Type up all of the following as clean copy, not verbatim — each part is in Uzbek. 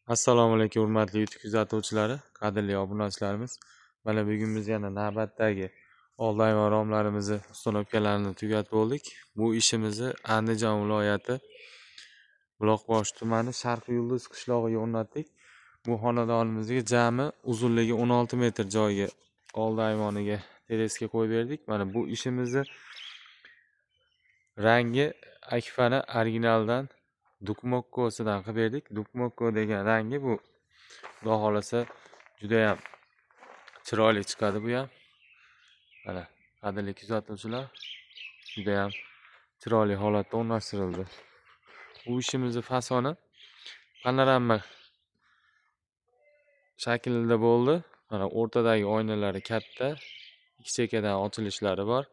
Assalomu alaykum hurmatli YouTube kuzatuvchilari, qadrli obunachilarimiz. Mana bugun biz yana navbatdagi oldayvor romlarimizni, uстановкalarini tugatib bo'ldik. Bu ishimizni Andijon viloyati Buloqboshi tumani Sharqiy Yulduz qishlog'iga o'rnatdik. Bu xonadonimizga jami uzunligi 16 metr joyga oldayvoniga tereska qo'yib berdik. Mana bu ishimizni rangi Akfana originaldan Dukmokkosidan qilib berdik. Dukmokko degan rangi bu. Xudo xolasa juda ham chiroyli chiqadi bu ham. Mana qadrli kuzatuvchilar, juda ham chiroyli holatda o'rnashtirildi. Bu ishimizni fasoni panorama shaklida bo'ldi. Mana o'rtadagi oynalari katta, ikki chekkadan ochilishlari bor.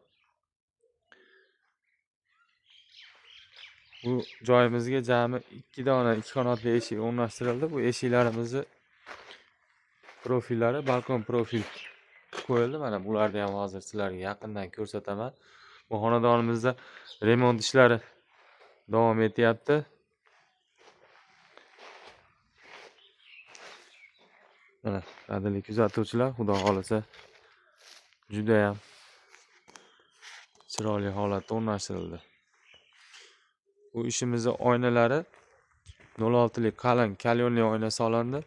Bu joyimizga jami 2 dona 2 qanotli eshik o'rnashtirildi. Bu eshiklarimizni profillari balkon profil qo'yildi. Mana bularni ham hozir sizlarga yaqindan ko'rsataman. Bu xonadonimizda remont ishlari davom etyapti. Mana qadrli kuzatuvchilar, xudo xolasa juda ham chiroyli holatda o'rnashtirildi. Bu ishimizda oynalari 06 lik qalin kalyonli oyna solindi.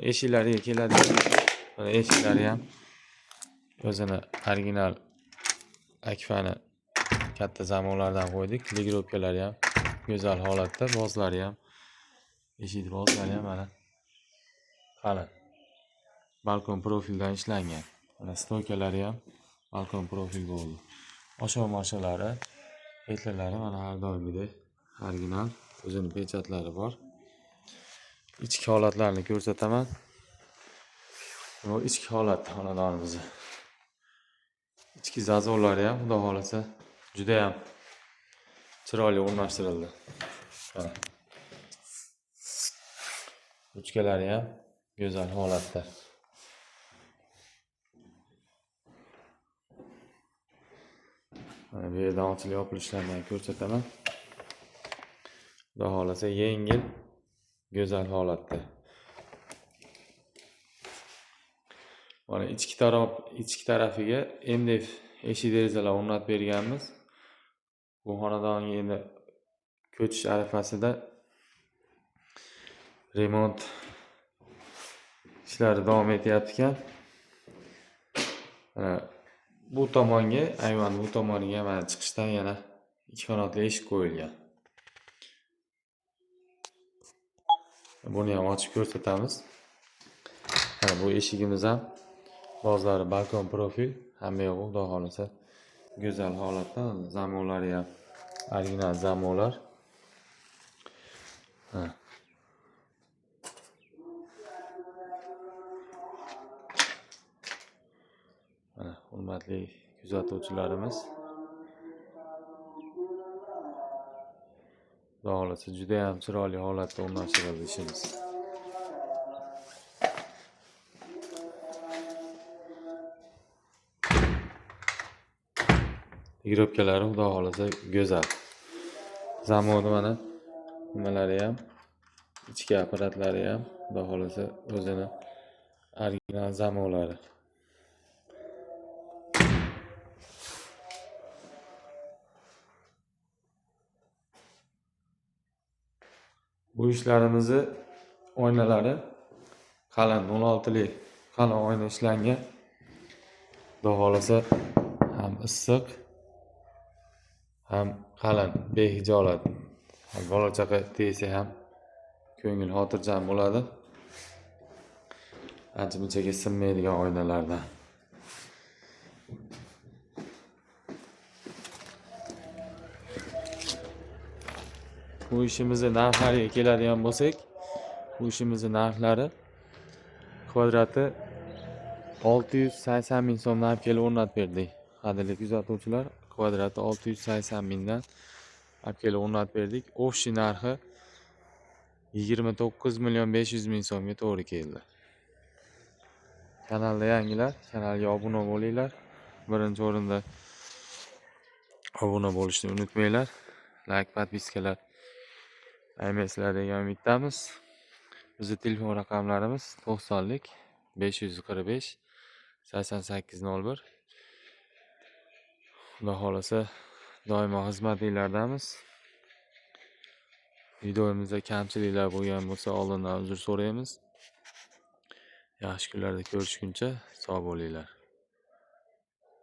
Eshiklariga keladi. Mana eshiklari ham o'zini original Akfana katta zamonlardan qo'ydik. Ligrovkalari ham go'zal holatda, bozlari ham, eshik bozlari ham mana qalin balkon profildan ishlangan. Mana stoykalari ham balkon profil bo'ldi. Osha-moshalari, petlalari mana har doimgidek original, o'zining pechatlari bor. İchki holatlarini ko'rsataman. Bu ichki holat xonadonimizni. İchki zazorlari ham xudo xolasa juda ham chiroyli o'rnashtirildi. Mana ruchkalari ham go'zal holatda. Mana bu yerdan ochilib yopilishlarini ko'rsataman. Xudo xolasa yengil, go'zal holatda. Mana ichki tarafiga MDF eshik derazalar o'rnatib berganmiz. Bu xonadonga endi ko'chish arafasida remont ishlari davom etyapti ekan. Bu tomonga, ayvon bu tomoniga mana chiqishdan yana 2 qanotli eshik qo'yilgan. Buni ham ochib ko'rsatamiz. Mana bu eshigimiz ham bozlari balkon profil, hamma yo'g'i xudo xolasa go'zal holatda, zamonlari ham original zamonlar. Mana hurmatli kuzatuvchilarimiz, xudo xolasa juda ham chiroyli holatda o'rnashtirildi ishimiz. Ligrovkalari xudo xolasa go'zal. Zamoni mana nimalari ham, ichki apparatlari ham xudo xolasa o'zini original zamonlari. Bu ishlarimizni oynalari qalin 16 lik qalin oyna ishlangan. Xudo xolasa ham issiq, ham qalin, behijolat. Bola chaqa tegsa ham ko'ngil xotirjam bo'ladi. Ancha-munchaga sinmaydigan oynalardan. Bu ishimizning narxlariga keladigan bo'lsak, bu ishimizning narxlari kvadrati 680 ming so'm narx kelib o'rnatib berdik. Qadrli kuzatuvchilar, kvadrati 680 mingdan narx kelib o'rnatib berdik. Общий narxi 29 million 500 ming so'mga to'g'ri keldi. Kanalda yangilar, kanalga obuna bo'linglar. Birinchi o'rinda obuna bo'lishni unutmanglar. Like, podpiskalar aymaysizlar degan umiddamiz. Bizning telefon raqamlarimiz 90lik 545 8801. Xudo xolasa doimo xizmatinglardamiz. Videomizda kamchiliklar bo'lgan bo'lsa, oldindan uzr so'raymiz. Yaxshi kunlarda ko'rishguncha sog' bo'linglar.